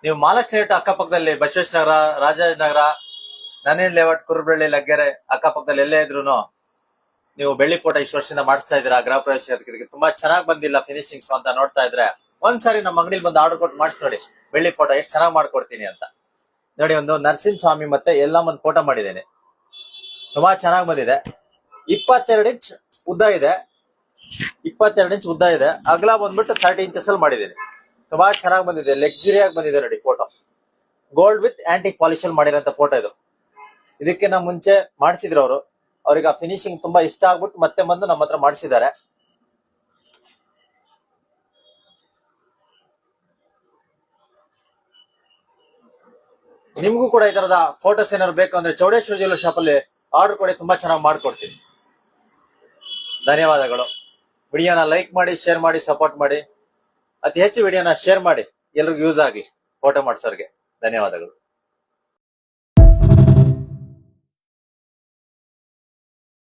ನೀವು ಮಹಾಲಕ್ಷ್ಮಿ ಲೇಔಟ್ ಅಕ್ಕಪಕ್ಕದಲ್ಲಿ ಬಸವೇಶ್ವರ ನಗರ, ರಾಜಾಜನಗರ, ನನೇನ್ ಲೇಔಟ್, ಕುರುಬಳ್ಳಿ, ಲಗ್ಗೆರೆ ಅಕ್ಕಪಕ್ಕದಲ್ಲಿ ಎಲ್ಲೇ ಇದ್ರು ನೀವು ಬೆಳ್ಳಿ ಫೋಟೋ ಇಷ್ಟು ವರ್ಷದಿಂದ ಮಾಡಿಸ್ತಾ ಇದ್ದೀರಾ. ಗೃಹ ಪ್ರವೇಶ ತುಂಬಾ ಚೆನ್ನಾಗಿ ಬಂದಿಲ್ಲ ಫಿನಿಶಿಂಗ್ಸ್ ಅಂತ ನೋಡ್ತಾ ಇದ್ರೆ ಒಂದ್ಸಾರಿ ನಮ್ಮ ಅಂಗಡಿಲಿ ಬಂದು ಆರ್ಡರ್ ಕೊಟ್ಟು ಮಾಡಿಸಿ ನೋಡಿ ಬೆಳ್ಳಿ ಫೋಟೋ ಎಷ್ಟು ಚೆನ್ನಾಗಿ ಮಾಡ್ಕೊಡ್ತೀನಿ ಅಂತ. ನೋಡಿ, ಒಂದು ನರಸಿಂಹ ಸ್ವಾಮಿ ಮತ್ತೆ ಎಲ್ಲಮ್ಮನ ಫೋಟೋ ಮಾಡಿದ್ದೇನೆ. ತುಂಬಾ ಚೆನ್ನಾಗಿ ಬಂದಿದೆ. 22 ಇಂಚ್ ಉದ್ದ ಇದೆ. 22 ಇಂಚ್ ಉದ್ದ ಇದೆ. ಅಗಲ ಬಂದ್ಬಿಟ್ಟು 30 ಇಂಚಸ್ ಅಲ್ಲಿ ಮಾಡಿದ್ದೀನಿ. ತುಂಬಾ ಚೆನ್ನಾಗಿ ಬಂದಿದೆ. ಲಕ್ಸುರಿ ಆಗಿ ಬಂದಿದೆ ನೋಡಿ photo. Gold with antique polish ಅಲ್ಲಿ ಮಾಡಿರೋಂಥ ಫೋಟೋ ಇದು. ಇದಕ್ಕಿಂತ ಮುಂಚೆ ಮಾಡಿಸಿದ್ರು ಅವರು. ಅವ್ರಿಗೆ ಆ ಫಿನಿಶಿಂಗ್ ತುಂಬಾ ಇಷ್ಟ ಆಗ್ಬಿಟ್ಟು ಮತ್ತೆ ಬಂದು ನಮ್ಮ ಹತ್ರ ಮಾಡಿಸಿದ್ದಾರೆ. ನಿಮ್ಗೂ ಕೂಡ ಈ ತರದ ಫೋಟೋಸ್ ಏನಾದ್ರು ಬೇಕು ಅಂದ್ರೆ ಚೌಡೇಶ್ವರ ಜ್ಯುವೆಲ್ಲರ್ ಶಾಪ್ ಅಲ್ಲಿ ಆರ್ಡರ್ ಕೊಡಿ. ತುಂಬಾ ಚೆನ್ನಾಗಿ ಮಾಡ್ಕೊಡ್ತೀನಿ. ಧನ್ಯವಾದಗಳು. ವಿಡಿಯೋನ ಲೈಕ್ ಮಾಡಿ, ಶೇರ್ ಮಾಡಿ, ಸಪೋರ್ಟ್ ಮಾಡಿ. ಅತಿ ಹೆಚ್ಚು ವಿಡಿಯೋನ ಶೇರ್ ಮಾಡಿ, ಎಲ್ರಿಗೂ ಯೂಸ್ ಆಗ್ಲಿ ಫೋಟೋ ಮಾಡ್ಸೋರ್ಗೆ. ಧನ್ಯವಾದಗಳು.